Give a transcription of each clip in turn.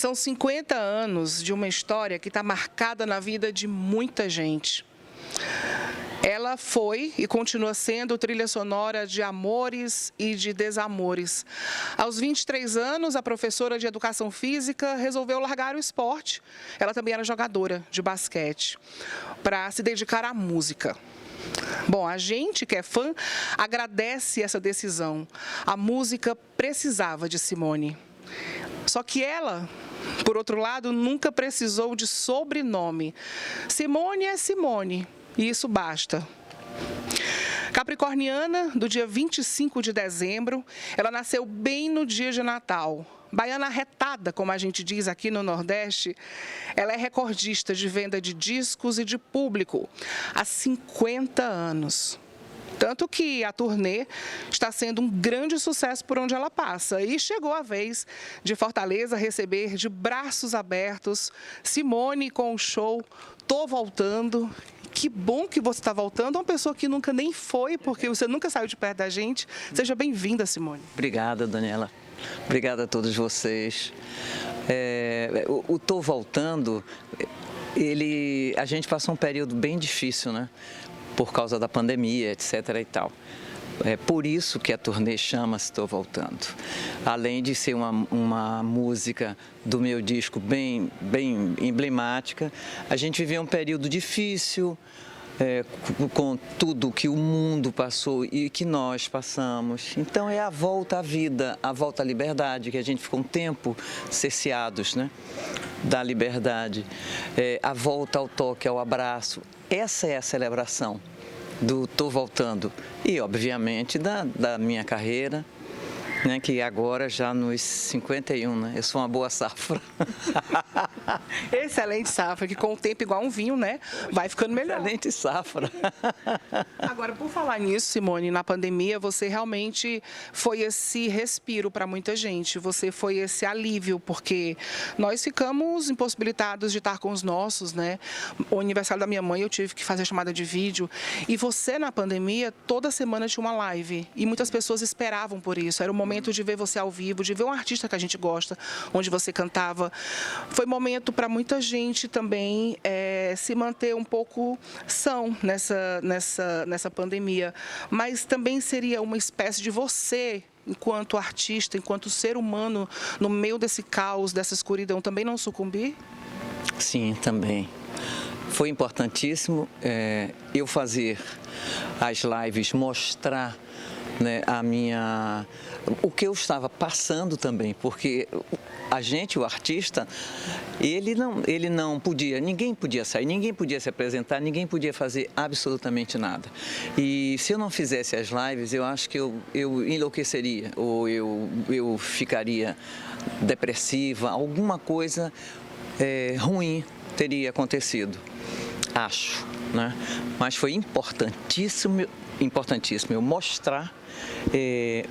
São 50 anos de uma história que está marcada na vida de muita gente. Ela foi e continua sendo trilha sonora de amores e de desamores. Aos 23 anos, a professora de educação física resolveu largar o esporte. Ela também era jogadora de basquete, para se dedicar à música. Bom, a gente que é fã agradece essa decisão. A música precisava de Simone. Só que ela, por outro lado, nunca precisou de sobrenome. Simone é Simone. E isso basta. Capricorniana, do dia 25 de dezembro, ela nasceu bem no dia de Natal. Baiana arretada, como a gente diz aqui no Nordeste, ela é recordista de venda de discos e de público há 50 anos. Tanto que a turnê está sendo um grande sucesso por onde ela passa. E chegou a vez de Fortaleza receber de braços abertos Simone com o show Tô Voltando. Que bom que você está voltando, uma pessoa que nunca nem foi, porque você nunca saiu de perto da gente. Seja bem-vinda, Simone. Obrigada, Daniela. Obrigada a todos vocês. O Tô Voltando, a gente passou um período bem difícil, né? Por causa da pandemia, etc. e tal. É por isso que a turnê chama-se Tô Voltando. Além de ser uma música do meu disco bem emblemática, a gente viveu um período difícil, com tudo que o mundo passou e que nós passamos. Então é a volta à vida, a volta à liberdade, que a gente ficou um tempo cerceados, né, da liberdade. A volta ao toque, ao abraço. Essa é a celebração do Tô Voltando e, obviamente, da minha carreira, né, que agora já nos 51, né? Eu sou uma boa safra. Excelente safra, que com o tempo, igual um vinho, né? Vai ficando melhor. Excelente safra. Agora, por falar nisso, Simone, na pandemia, você realmente foi esse respiro para muita gente. Você foi esse alívio, porque nós ficamos impossibilitados de estar com os nossos, né? O aniversário da minha mãe, eu tive que fazer chamada de vídeo. E você, na pandemia, toda semana tinha uma live. E muitas pessoas esperavam por isso. Era o momento de ver você ao vivo, de ver um artista que a gente gosta, onde você cantava. Foi momento para muita gente também se manter um pouco são nessa pandemia. Mas também seria uma espécie de você, enquanto artista, enquanto ser humano, no meio desse caos, dessa escuridão, também não sucumbir? Sim, também. Foi importantíssimo eu fazer as lives, mostrar, né, o que eu estava passando também, porque o artista, ele não podia, ninguém podia sair, ninguém podia se apresentar, ninguém podia fazer absolutamente nada. E se eu não fizesse as lives, eu acho que eu enlouqueceria, ou eu ficaria depressiva, alguma coisa ruim teria acontecido, acho, né? Mas foi importantíssimo eu mostrar,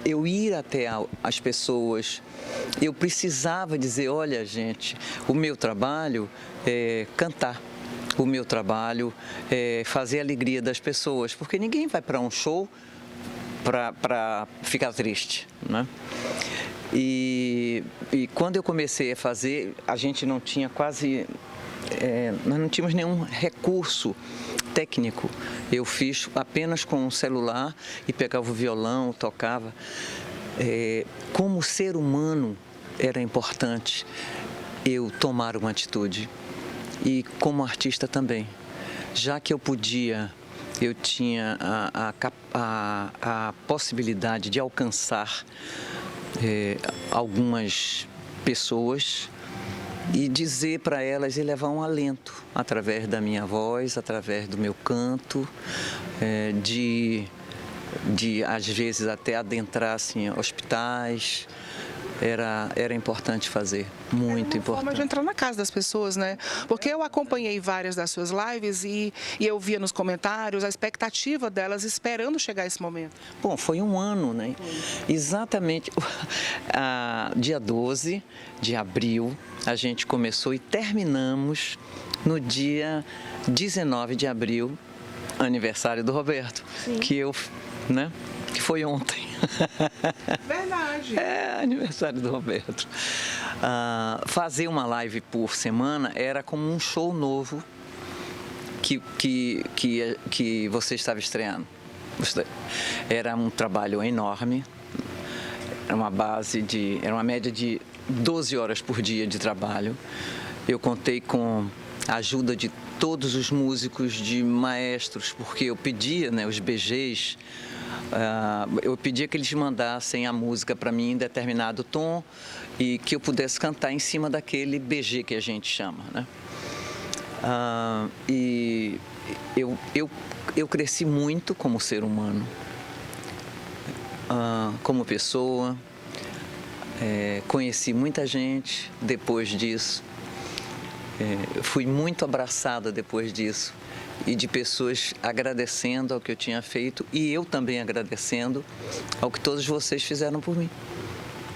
eu ir até as pessoas. Eu precisava dizer, olha, gente, o meu trabalho é cantar, o meu trabalho é fazer a alegria das pessoas, porque ninguém vai para um show para ficar triste, né? E quando eu comecei a fazer, a gente não tinha nós não tínhamos nenhum recurso técnico. Eu fiz apenas com um celular e pegava o violão, tocava. Como ser humano era importante eu tomar uma atitude, e como artista também, já que eu tinha a possibilidade de alcançar algumas pessoas e dizer para elas e levar um alento através da minha voz, através do meu canto, de às vezes até adentrar assim, hospitais. Era importante fazer, muito importante. Forma de entrar na casa das pessoas, né? Porque eu acompanhei várias das suas lives e eu via nos comentários a expectativa delas esperando chegar esse momento. Bom, foi um ano, né? Exatamente, dia 12 de abril, a gente começou e terminamos no dia 19 de abril, aniversário do Roberto. Sim. Que eu, né? que foi ontem. Verdade. É aniversário do Roberto. Fazer uma live por semana era como um show novo que você estava estreando. Era um trabalho enorme, era uma média de 12 horas por dia de trabalho. Eu contei com a ajuda de todos os músicos, de maestros, porque eu pedia, né, os BGs, eu pedia que eles mandassem a música para mim em determinado tom e que eu pudesse cantar em cima daquele BG que a gente chama, né? E eu cresci muito como ser humano, como pessoa, conheci muita gente depois disso, fui muito abraçada depois disso, e de pessoas agradecendo ao que eu tinha feito e eu também agradecendo ao que todos vocês fizeram por mim,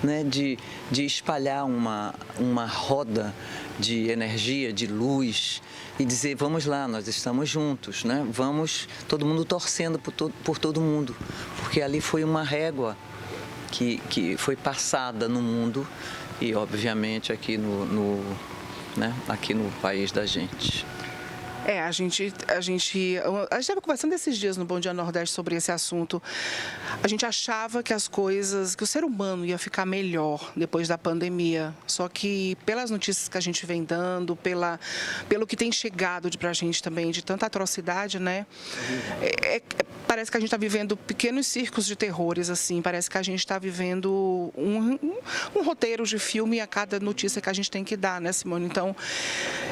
né? De espalhar uma roda de energia, de luz e dizer, vamos lá, nós estamos juntos, né? Vamos, todo mundo torcendo por todo mundo, porque ali foi uma régua que foi passada no mundo e obviamente aqui aqui no país da gente. A gente estava conversando esses dias no Bom Dia Nordeste sobre esse assunto. A gente achava que que o ser humano ia ficar melhor depois da pandemia. Só que pelas notícias que a gente vem dando, pelo que tem chegado pra gente também, de tanta atrocidade, né? Parece que a gente está vivendo pequenos circos de terrores, assim. Parece que a gente está vivendo um roteiro de filme a cada notícia que a gente tem que dar, né, Simone? Então,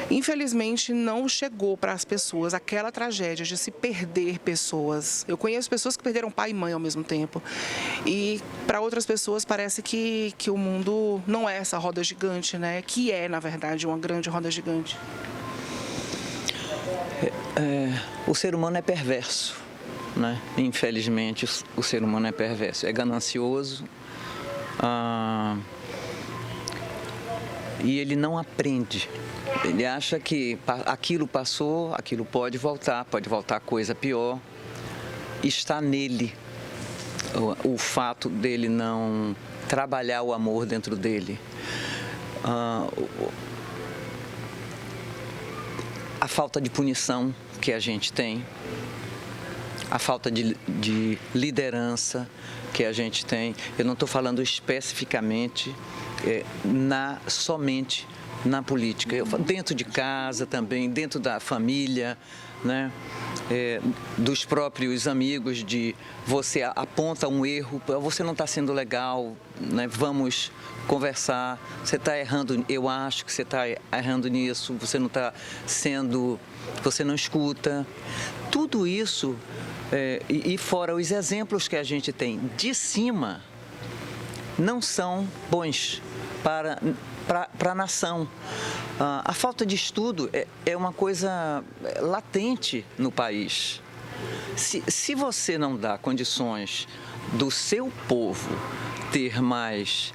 infelizmente, não chegou para as pessoas aquela tragédia de se perder pessoas. Eu conheço pessoas que perderam pai e mãe ao mesmo tempo. E para outras pessoas parece que o mundo não é essa roda gigante, né? Que é, na verdade, uma grande roda gigante. O ser humano é perverso, né? Infelizmente, o ser humano é perverso. É ganancioso. E ele não aprende. Ele acha que aquilo passou, aquilo pode voltar coisa pior. Está nele o fato dele não trabalhar o amor dentro dele. A falta de punição que a gente tem, a falta de liderança que a gente tem. Eu não estou falando especificamente somente na política, dentro de casa também, dentro da família, né? Dos próprios amigos, de você aponta um erro, você não está sendo legal, né? Vamos conversar, você está errando, eu acho que você está errando nisso, você não está sendo, você não escuta. Tudo isso, e fora os exemplos que a gente tem de cima, não são bons para a nação. A falta de estudo é uma coisa latente no país. Se você não dá condições do seu povo ter mais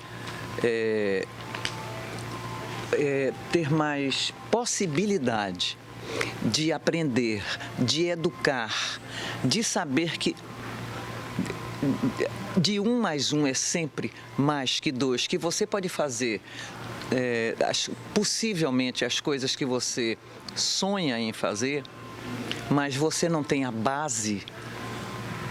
possibilidade de aprender, de educar, de saber que de 1 mais 1 é sempre mais que 2, que você pode fazer possivelmente as coisas que você sonha em fazer, mas você não tem a base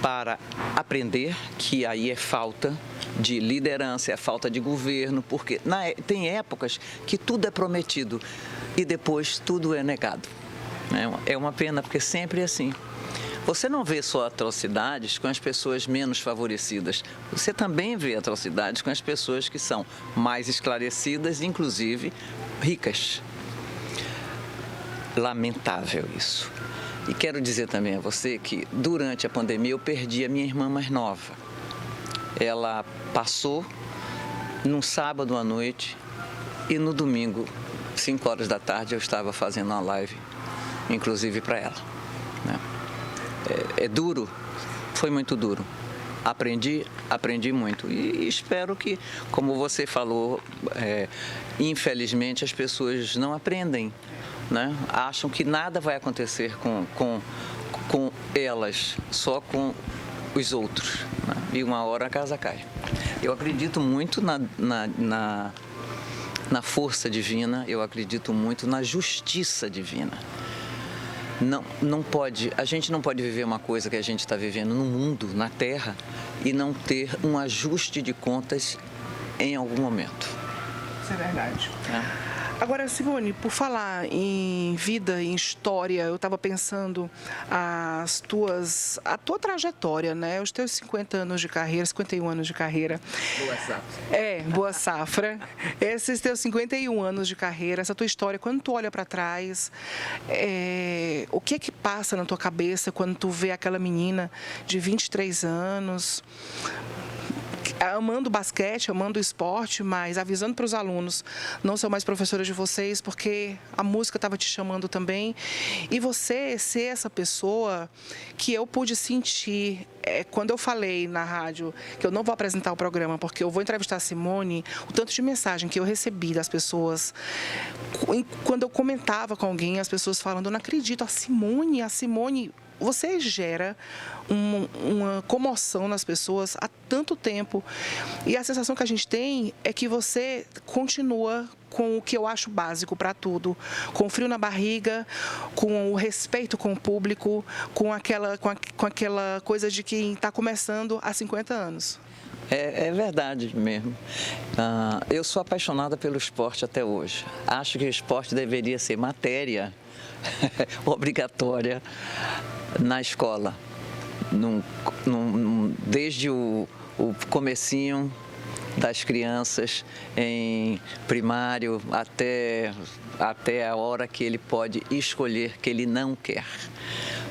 para aprender, que aí é falta de liderança, é falta de governo, porque tem épocas que tudo é prometido e depois tudo é negado. É uma pena, porque sempre é assim. Você não vê só atrocidades com as pessoas menos favorecidas, você também vê atrocidades com as pessoas que são mais esclarecidas, inclusive ricas. Lamentável isso. E quero dizer também a você que durante a pandemia eu perdi a minha irmã mais nova. Ela passou num sábado à noite e no domingo, 5 horas da tarde, eu estava fazendo uma live, inclusive para ela, né? É duro, foi muito duro. Aprendi muito e espero que, como você falou, infelizmente as pessoas não aprendem, né? Acham que nada vai acontecer com elas, só com os outros, né? e uma hora a casa cai. Eu acredito muito na força divina, eu acredito muito na justiça divina. A gente não pode viver uma coisa que a gente está vivendo no mundo, na Terra, e não ter um ajuste de contas em algum momento. Isso é verdade. Agora, Simone, por falar em vida, em história, eu estava pensando a tua trajetória, né? Os teus 50 anos de carreira, 51 anos de carreira. Boa safra. Boa safra. Esses teus 51 anos de carreira, essa tua história, quando tu olha para trás, o que é que passa na tua cabeça quando tu vê aquela menina de 23 anos, amando o basquete, amando o esporte, mas avisando para os alunos, não sou mais professora de vocês porque a música estava te chamando também. E você ser essa pessoa que eu pude sentir, quando eu falei na rádio que eu não vou apresentar o programa porque eu vou entrevistar a Simone, o tanto de mensagem que eu recebi das pessoas, quando eu comentava com alguém, as pessoas falando, eu não acredito, a Simone, você gera uma comoção nas pessoas há tanto tempo. E a sensação que a gente tem é que você continua com o que eu acho básico para tudo. Com frio na barriga, com o respeito com o público, com aquela coisa de quem está começando há 50 anos. É verdade mesmo. Eu sou apaixonada pelo esporte até hoje. Acho que o esporte deveria ser matéria obrigatória na escola, desde o comecinho das crianças, em primário, até a hora que ele pode escolher que ele não quer.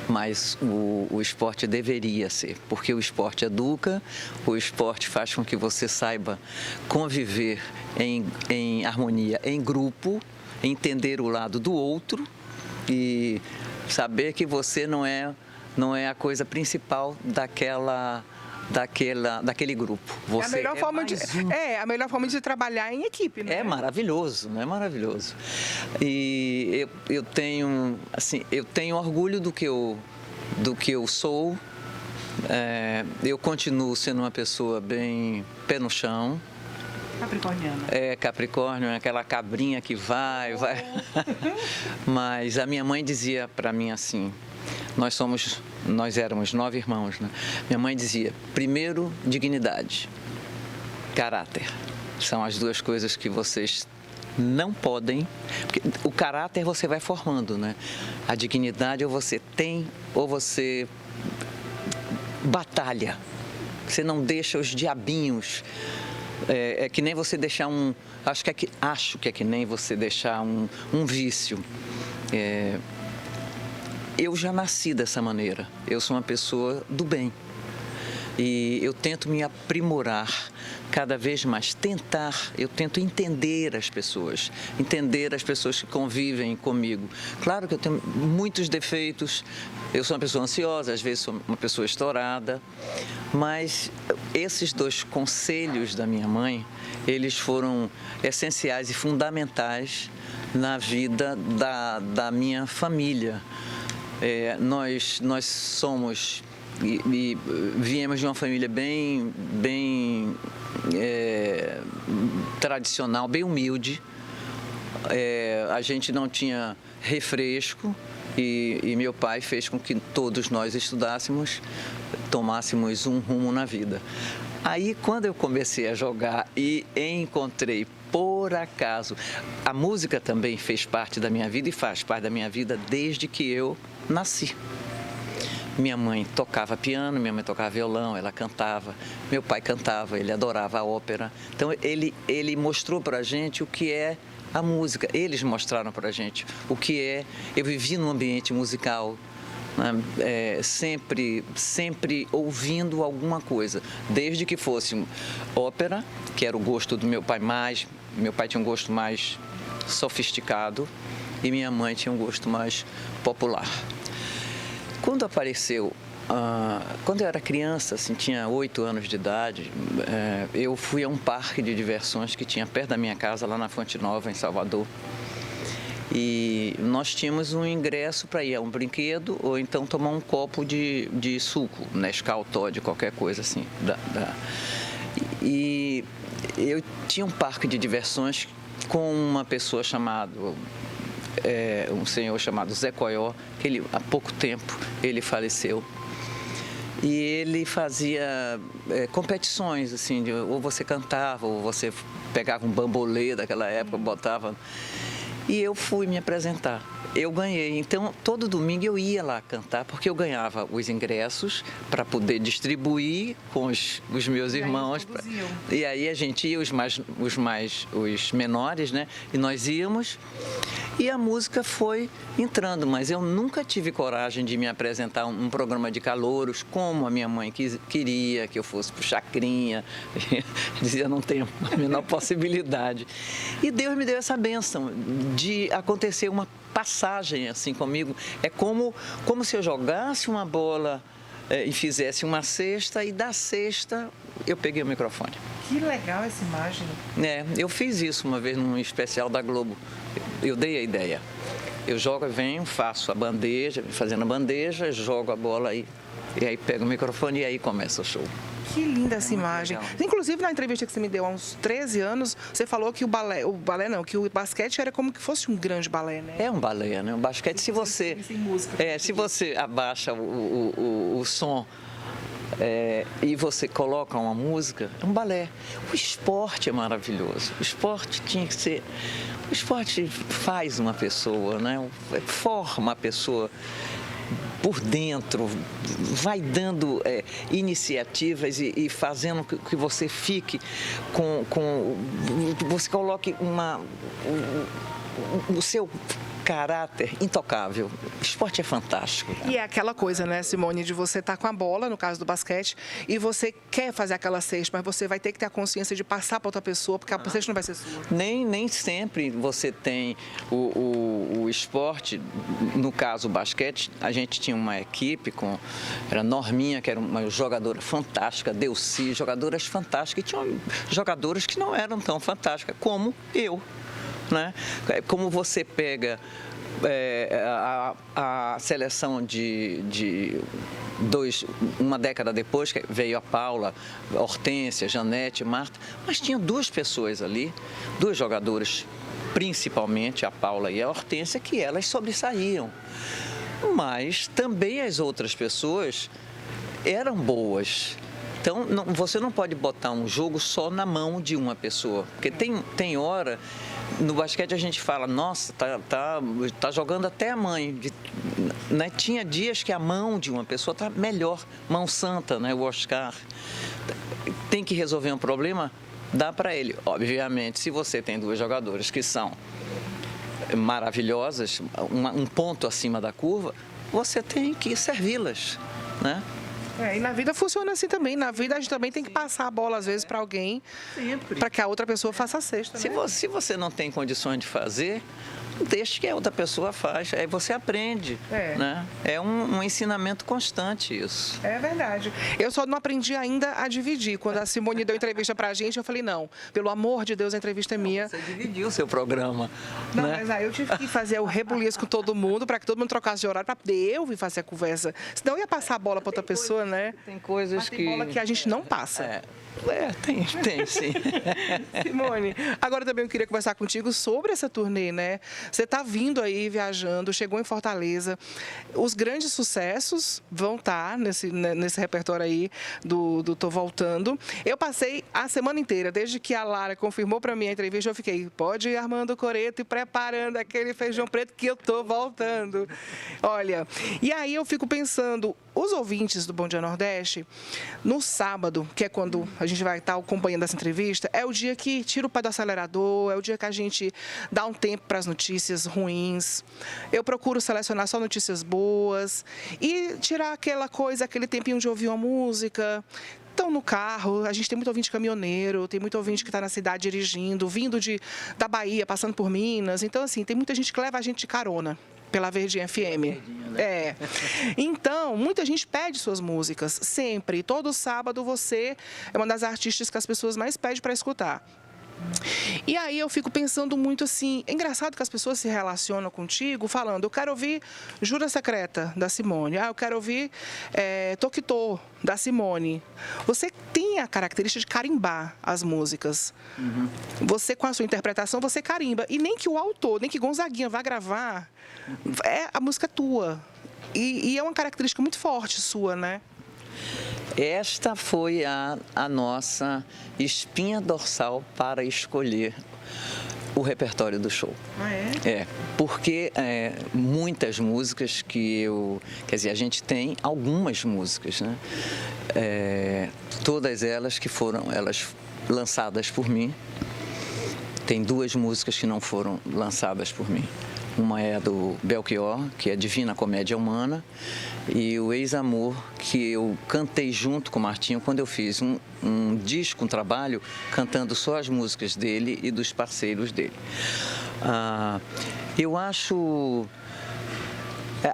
Mas o esporte deveria ser, porque o esporte educa, o esporte faz com que você saiba conviver em harmonia, em grupo, entender o lado do outro e saber que você não é a coisa principal daquele grupo. Você a melhor forma de trabalhar em equipe, né? É maravilhoso, não é maravilhoso. E eu tenho orgulho do que eu sou. Eu continuo sendo uma pessoa bem pé no chão. Capricorniana. Capricórnio, aquela cabrinha que vai. Mas a minha mãe dizia para mim assim, nós éramos 9 irmãos, né? Minha mãe dizia, primeiro, dignidade, caráter. São as duas coisas que vocês não podem, porque o caráter você vai formando, né? A dignidade ou você tem ou você batalha. Você não deixa os diabinhos. É que nem você deixar acho que é que nem você deixar um vício. Eu já nasci dessa maneira. Eu sou uma pessoa do bem. E eu tento me aprimorar cada vez mais, eu tento entender as pessoas que convivem comigo. Claro que eu tenho muitos defeitos, eu sou uma pessoa ansiosa, às vezes sou uma pessoa estourada, mas esses 2 conselhos da minha mãe, eles foram essenciais e fundamentais na vida da minha família. Nós somos e viemos de uma família bem tradicional, bem humilde. A gente não tinha refresco e meu pai fez com que todos nós estudássemos, tomássemos um rumo na vida. Aí, quando eu comecei a jogar e encontrei, por acaso, a música também fez parte da minha vida e faz parte da minha vida desde que eu nasci. Minha mãe tocava piano, minha mãe tocava violão, ela cantava, meu pai cantava, ele adorava a ópera. Então ele mostrou pra gente o que é a música, eles mostraram pra gente o que é. Eu vivi num ambiente musical, né? Sempre ouvindo alguma coisa, desde que fosse ópera, que era o gosto do meu pai mais, meu pai tinha um gosto mais sofisticado e minha mãe tinha um gosto mais popular. Quando apareceu, quando eu era criança, assim, tinha 8 anos de idade, eu fui a um parque de diversões que tinha perto da minha casa, lá na Fonte Nova, em Salvador. E nós tínhamos um ingresso para ir a um brinquedo ou então tomar um copo de suco, Nescau, Toddy, qualquer coisa assim. E eu tinha um parque de diversões com uma pessoa chamada, um senhor chamado Zé Coió, que ele, há pouco tempo ele faleceu. E ele fazia competições, assim, ou você cantava, ou você pegava um bambolê daquela época, botava. E eu fui me apresentar. Eu ganhei. Então, todo domingo eu ia lá cantar, porque eu ganhava os ingressos para poder distribuir com os meus irmãos. E aí a gente ia, os menores, né? E nós íamos. E a música foi entrando, mas eu nunca tive coragem de me apresentar um programa de calouros, como a minha mãe queria que eu fosse pro Chacrinha. Dizia, não tenho a menor possibilidade. E Deus me deu essa bênção de acontecer uma passagem assim comigo. É como se eu jogasse uma bola e fizesse uma cesta, e da cesta eu peguei o microfone. Que legal essa imagem. Eu fiz isso uma vez num especial da Globo. Eu dei a ideia. Eu jogo, venho, faço a bandeja, fazendo a bandeja, jogo a bola aí. E aí pego o microfone e aí começa o show. Que linda essa imagem. Legal. Inclusive, na entrevista que você me deu há uns 13 anos, você falou que que o basquete era como que fosse um grande balé, né? É um balé, né? O basquete, se você abaixa o som e você coloca uma música, é um balé. O esporte é maravilhoso. O esporte tinha que ser... O esporte faz uma pessoa, né? Forma a pessoa por dentro, vai dando iniciativas e fazendo que você fique você coloque o seu caráter intocável. O esporte é fantástico. E é aquela coisa, né, Simone, de você estar com a bola, no caso do basquete, e você quer fazer aquela cesta, mas você vai ter que ter a consciência de passar para outra pessoa, porque a cesta não vai ser sua. Nem sempre você tem o esporte. No caso, o basquete, a gente tinha uma equipe era Norminha, que era uma jogadora fantástica, Delci, jogadoras fantásticas, e tinham jogadoras que não eram tão fantásticas, como eu. Né? Como você pega a seleção uma década depois, que veio a Paula, a Hortência, Janete, Marta, mas tinha duas pessoas ali, duas jogadoras, principalmente a Paula e a Hortência, que elas sobressaíam. Mas também as outras pessoas eram boas. Então, você não pode botar um jogo só na mão de uma pessoa, porque tem hora... No basquete a gente fala, nossa, tá jogando até a mãe. Né? Tinha dias que a mão de uma pessoa está melhor, mão santa, né? O Oscar. Tem que resolver um problema, dá para ele. Obviamente, se você tem duas jogadoras que são maravilhosas, um ponto acima da curva, você tem que servi-las, né? E na vida funciona assim também. Na vida a gente também tem que passar a bola, às vezes, para alguém, para que a outra pessoa faça a cesta. Se você não tem condições de fazer, deixe que a outra pessoa faça. Aí você aprende. Né? É um ensinamento constante isso. É verdade. Eu só não aprendi ainda a dividir. Quando a Simone deu entrevista pra gente, eu falei, não, pelo amor de Deus, a entrevista é minha. Você dividiu o seu programa. Não, né? Mas aí eu tive que fazer o rebuliço com todo mundo, para que todo mundo trocasse de horário, para poder eu vir fazer a conversa. Senão eu ia passar a bola para outra pessoa, né? Tem coisas mas tem bola que a gente não passa. Tem sim. Simone, agora também eu queria conversar contigo sobre essa turnê, né? Você está vindo aí, viajando, chegou em Fortaleza. Os grandes sucessos vão estar nesse repertório aí do Tô Voltando. Eu passei a semana inteira, desde que a Lara confirmou para mim a entrevista, eu fiquei, pode ir armando o coreto e preparando aquele feijão preto que eu tô voltando. Olha, e aí eu fico pensando, os ouvintes do Bom Dia Nordeste, no sábado, que é quando a gente vai estar acompanhando essa entrevista, é o dia que tira o pé do acelerador, é o dia que a gente dá um tempo para as notícias ruins. Eu procuro selecionar só notícias boas e tirar aquele tempinho de ouvir uma música. Então, no carro, a gente tem muito ouvinte caminhoneiro, tem muito ouvinte que está na cidade dirigindo, vindo da Bahia, passando por Minas. Então, assim, tem muita gente que leva a gente de carona pela Verdinha FM. Então, muita gente pede suas músicas, sempre. Todo sábado você é uma das artistas que as pessoas mais pedem para escutar. E aí eu fico pensando muito assim, é engraçado que as pessoas se relacionam contigo falando, eu quero ouvir Jura Secreta, da Simone, eu quero ouvir Toquitô, da Simone. Você tem a característica de carimbar as músicas. Você, com a sua interpretação, você carimba. E nem que o autor, nem que Gonzaguinha vá gravar, a música é tua. E é uma característica muito forte sua, né? Esta foi a nossa espinha dorsal para escolher o repertório do show. Ah, é? Porque muitas músicas quer dizer, a gente tem algumas músicas, né? Todas elas que foram lançadas por mim. Tem 2 músicas que não foram lançadas por mim. Uma é do Belchior, que é Divina Comédia Humana, e o Ex-Amor, que eu cantei junto com o Martinho quando eu fiz um disco, um trabalho, cantando só as músicas dele e dos parceiros dele. Eu acho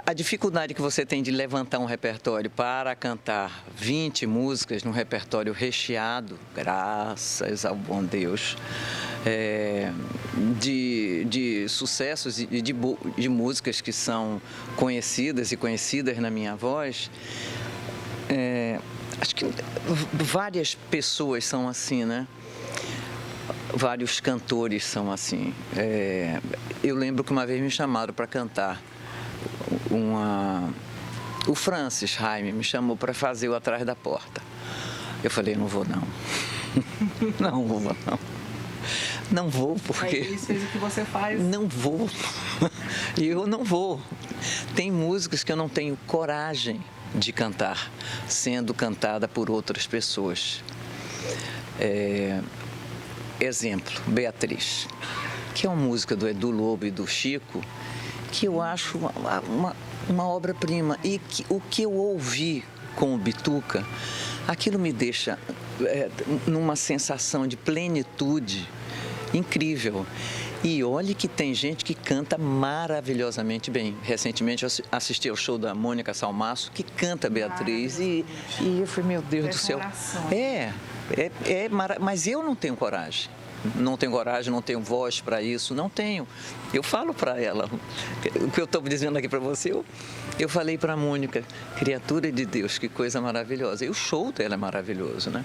a dificuldade que você tem de levantar um repertório para cantar 20 músicas num repertório recheado, graças ao bom Deus, de sucessos e de músicas que são conhecidas na minha voz. Acho que várias pessoas são assim, né? Vários cantores são assim. Eu lembro que uma vez me chamaram para cantar o Francis Raime me chamou para fazer o Atrás da Porta. Eu falei, não vou não. Não vou não. Não vou porque... Isso fez o que você faz. Não vou. Eu não vou. Tem músicas que eu não tenho coragem de cantar, sendo cantada por outras pessoas. Exemplo, Beatriz, que é uma música do Edu Lobo e do Chico, que eu acho uma obra-prima. E o que eu ouvi com o Bituca, aquilo me deixa numa sensação de plenitude incrível. E olhe que tem gente que canta maravilhosamente bem. Recentemente eu assisti ao show da Mônica Salmaço, que canta Beatriz, e eu falei, meu Deus do céu. Mas eu não tenho coragem. Não tenho coragem, não tenho voz para isso, não tenho. Eu falo para ela, o que eu estou dizendo aqui para você, eu falei para a Mônica, criatura de Deus, que coisa maravilhosa. E o show dela é maravilhoso, né?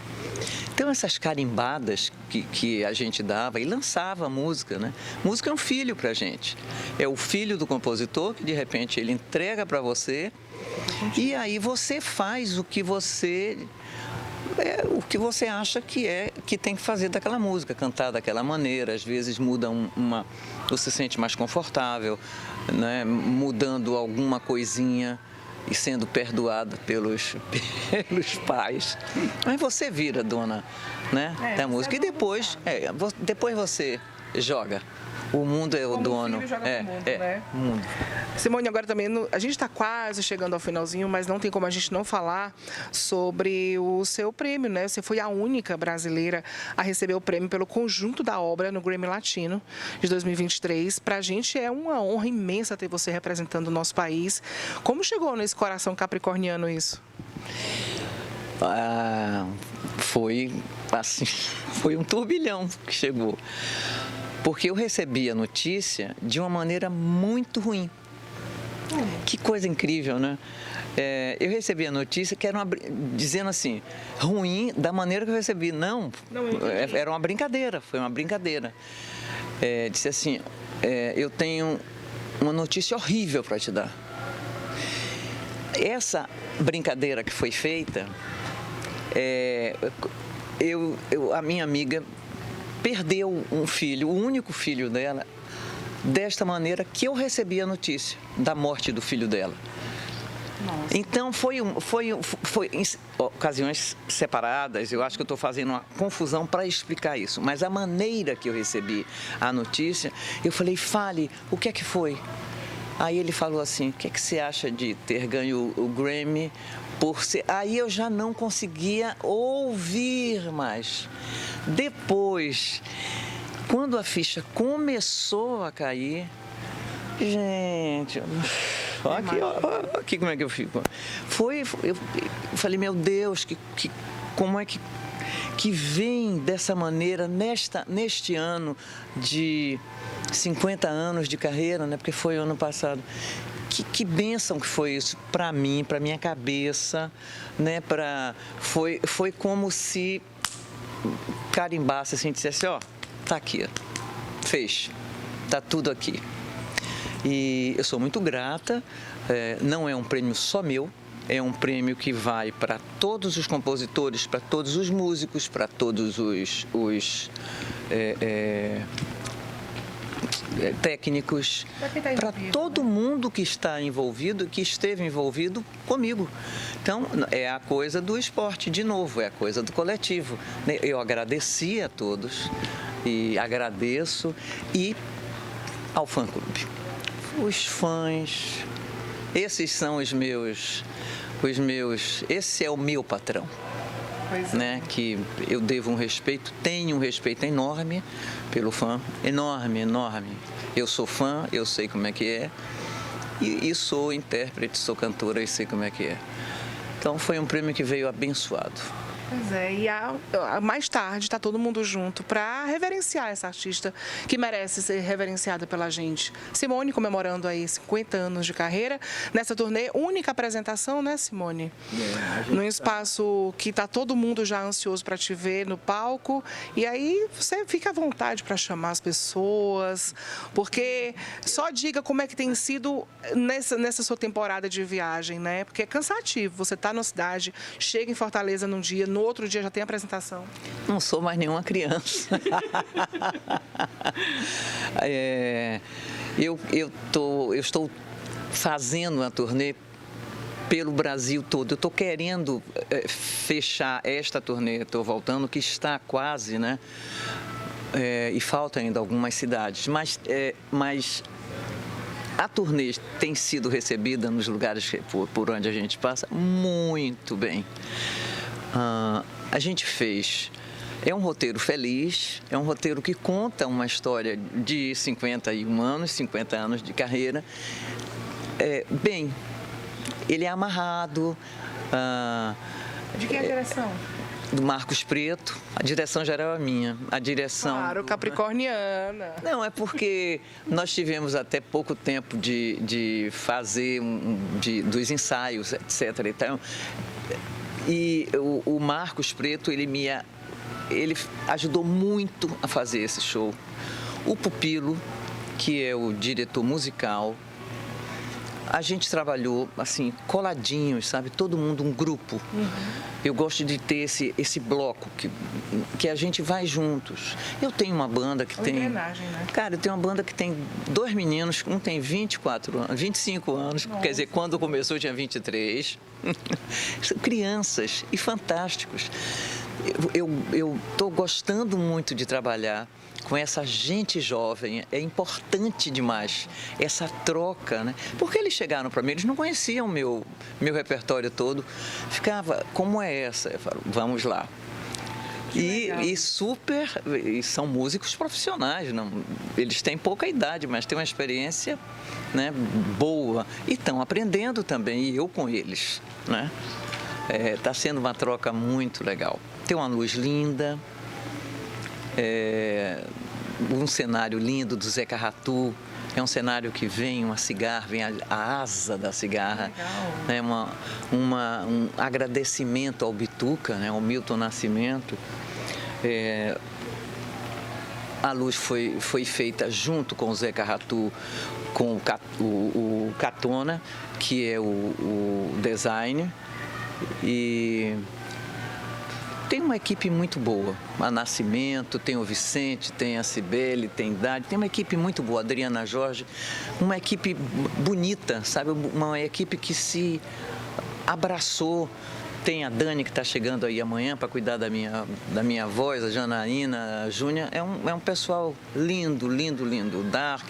Então essas carimbadas que a gente dava e lançava a música, né? Música é um filho para a gente. É o filho do compositor que de repente ele entrega para você e aí você faz o que você acha que tem que fazer daquela música, cantar daquela maneira. Às vezes muda você se sente mais confortável, né? Mudando alguma coisinha e sendo perdoada pelos pais. Aí você vira dona, né, da música. E depois você joga. O mundo é o dono. Né? Mundo. Simone, agora também, a gente está quase chegando ao finalzinho, mas não tem como a gente não falar sobre o seu prêmio, né? Você foi a única brasileira a receber o prêmio pelo conjunto da obra no Grammy Latino de 2023. Para a gente é uma honra imensa ter você representando o nosso país. Como chegou nesse coração capricorniano isso? Foi assim, foi um turbilhão que chegou. Porque eu recebi a notícia de uma maneira muito ruim. Que coisa incrível, né? Eu recebi a notícia que era dizendo assim, ruim da maneira que eu recebi. Não, era uma brincadeira, foi uma brincadeira. Disse assim, eu tenho uma notícia horrível para te dar. Essa brincadeira que foi feita, a minha amiga perdeu um filho, o único filho dela, desta maneira que eu recebi a notícia da morte do filho dela. Nossa. Então, foi em ocasiões separadas, eu acho que eu estou fazendo uma confusão para explicar isso, mas a maneira que eu recebi a notícia, eu falei, fale, o que é que foi? Aí ele falou assim, o que é que você acha de ter ganho o Grammy por ser... Aí eu já não conseguia ouvir mais. Depois, quando a ficha começou a cair, gente, olha aqui como é que eu fico. Eu falei, meu Deus, como é que que vem dessa maneira neste ano de 50 anos de carreira, né? Porque foi ano passado. Que bênção que foi isso para mim, para minha cabeça, né? Foi como se carimbasse assim, dissesse, ó, tá aqui, fez, tá tudo aqui. E eu sou muito grata, não é um prêmio só meu, é um prêmio que vai para todos os compositores, para todos os músicos, para todos os técnicos, para todo mundo que está envolvido, que esteve envolvido comigo. Então, é a coisa do esporte, de novo, é a coisa do coletivo. Eu agradeci a todos e agradeço e ao fã-clube. Os fãs, esses são os meus, esse é o meu patrão. Né, que eu devo um respeito, tenho um respeito enorme pelo fã, enorme. Eu sou fã, eu sei como é que é, e sou intérprete, sou cantora e sei como é que é. Então foi um prêmio que veio abençoado. Pois é, e mais tarde está todo mundo junto para reverenciar essa artista que merece ser reverenciada pela gente. Simone comemorando aí 50 anos de carreira nessa turnê, única apresentação, né, Simone? Num espaço que está todo mundo já ansioso para te ver no palco, e aí você fica à vontade para chamar as pessoas, porque só diga como é que tem sido nessa sua temporada de viagem, né? Porque é cansativo, você está na cidade, chega em Fortaleza num dia, no outro dia já tem apresentação. Não sou mais nenhuma criança. Eu estou fazendo uma turnê pelo Brasil todo. Eu estou querendo fechar esta turnê, estou voltando, que está quase, né? E falta ainda algumas cidades. Mas a turnê tem sido recebida nos lugares por onde a gente passa muito bem. A gente fez, é um roteiro feliz, é um roteiro que conta uma história de 51 anos, 50 anos de carreira. Bem, ele é amarrado. De quem é a direção? Do Marcos Preto, a direção geral é minha. A direção. Claro, capricorniana. Não, é porque nós tivemos até pouco tempo de fazer dos ensaios, etc. Então, e o Marcos Preto, ele ajudou muito a fazer esse show. O Pupilo, que é o diretor musical, a gente trabalhou assim, coladinhos, sabe? Todo mundo, um grupo. Uhum. Eu gosto de ter esse bloco que a gente vai juntos. Eu tenho uma banda que tem... engrenagem, né? Cara, eu tenho uma banda que tem 2 meninos, um tem 24 anos, 25 anos, Nossa. Quer dizer, quando começou tinha 23. São crianças e fantásticos. Eu estou gostando muito de trabalhar com essa gente jovem, é importante demais essa troca, né? Porque eles chegaram para mim, eles não conheciam o meu repertório todo, ficava, como é essa? Eu falo, vamos lá. E são músicos profissionais, não, eles têm pouca idade, mas têm uma experiência, né, boa, e estão aprendendo também, e eu com eles, né? Tá sendo uma troca muito legal. Tem uma luz linda, um cenário lindo do Zeca Ratu. É um cenário que vem uma cigarra, vem a asa da cigarra, né? Um agradecimento ao Bituca, né? Ao Milton Nascimento. A luz foi feita junto com o Zeca Ratu, com o Catona, que é o designer, e tem uma equipe muito boa. A Nascimento, tem o Vicente, tem a Cibele, tem Dade, tem uma equipe muito boa, a Adriana Jorge, uma equipe bonita, sabe? Uma equipe que se abraçou. Tem a Dani, que está chegando aí amanhã para cuidar da minha voz, a Janaína, a Júnia. É um pessoal lindo, lindo, lindo. O Dark,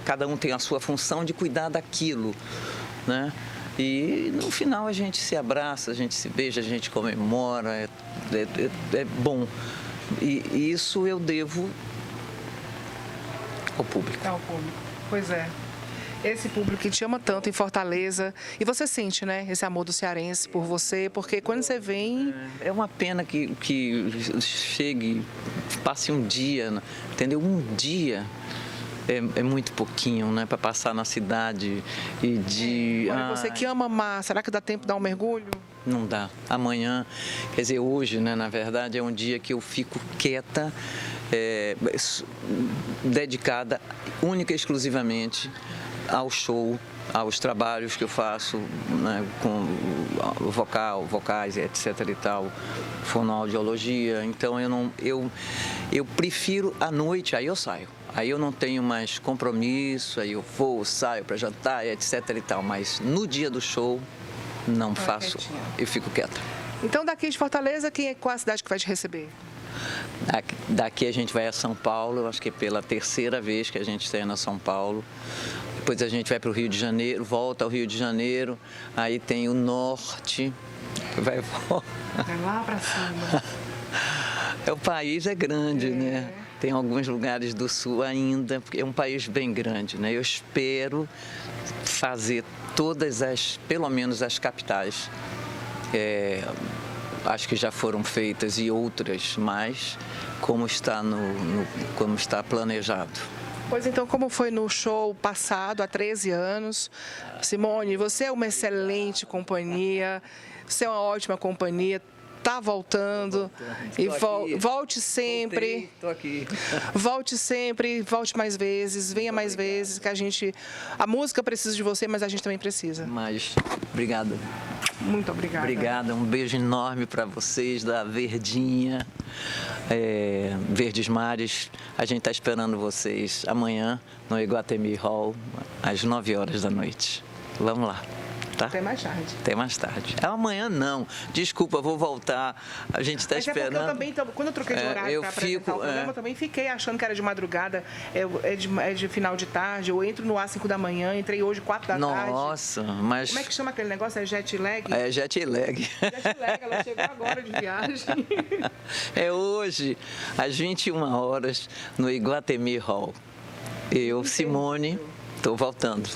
cada um tem a sua função de cuidar daquilo, né? E no final a gente se abraça, a gente se beija, a gente comemora, é bom. E isso eu devo ao público. Ao público, pois é. Esse público que te ama tanto em Fortaleza. E você sente, né, esse amor do cearense por você, porque quando você vem... É uma pena que chegue, passe um dia, entendeu? Um dia é muito pouquinho, né, para passar na cidade e de... Olha, você que ama mar, será que dá tempo de dar um mergulho? Não dá. Amanhã, quer dizer, hoje, né, na verdade, é um dia que eu fico quieta, dedicada única e exclusivamente ao show, aos trabalhos que eu faço, né, com vocais, etc e tal, fonoaudiologia. Então eu prefiro à noite, aí eu saio. Aí eu não tenho mais compromisso, aí eu vou, saio para jantar, etc e tal. Mas no dia do show, não faço, eu fico quieta. Então daqui de Fortaleza, qual é a cidade que vai te receber? Daqui a gente vai a São Paulo, acho que é pela terceira vez que a gente está indo a São Paulo. Depois a gente vai para o Rio de Janeiro, volta ao Rio de Janeiro, aí tem o norte, vai lá para cima. O país é grande, né? Tem alguns lugares do sul ainda, porque é um país bem grande, né? Eu espero fazer pelo menos as capitais. Acho que já foram feitas e outras mais, como está planejado. Pois então, como foi no show passado, há 13 anos? Simone, você é uma excelente companhia, você é uma ótima companhia, está voltando. E volte sempre. Estou aqui. Volte sempre, volte mais vezes, venha mais vezes, que a música precisa de você, mas a gente também precisa. Mas, obrigado. Muito obrigada. Obrigada, um beijo enorme para vocês da Verdinha, Verdes Mares. A gente está esperando vocês amanhã no Iguatemi Hall, às 9 horas da noite. Vamos lá. Tá? Até mais tarde. Até mais tarde. Amanhã não. Desculpa, vou voltar. A gente está esperando. Porque eu também, quando eu troquei de horário para apresentar o programa, eu também fiquei achando que era de madrugada, é de final de tarde. Eu entro no ar 5 da manhã, entrei hoje 4 da tarde. Nossa, mas... Como é que chama aquele negócio? É jet lag? É jet lag. Jet lag, ela chegou agora de viagem. É hoje, às 21 horas, no Iguatemi Hall. Eu, Simone, estou voltando.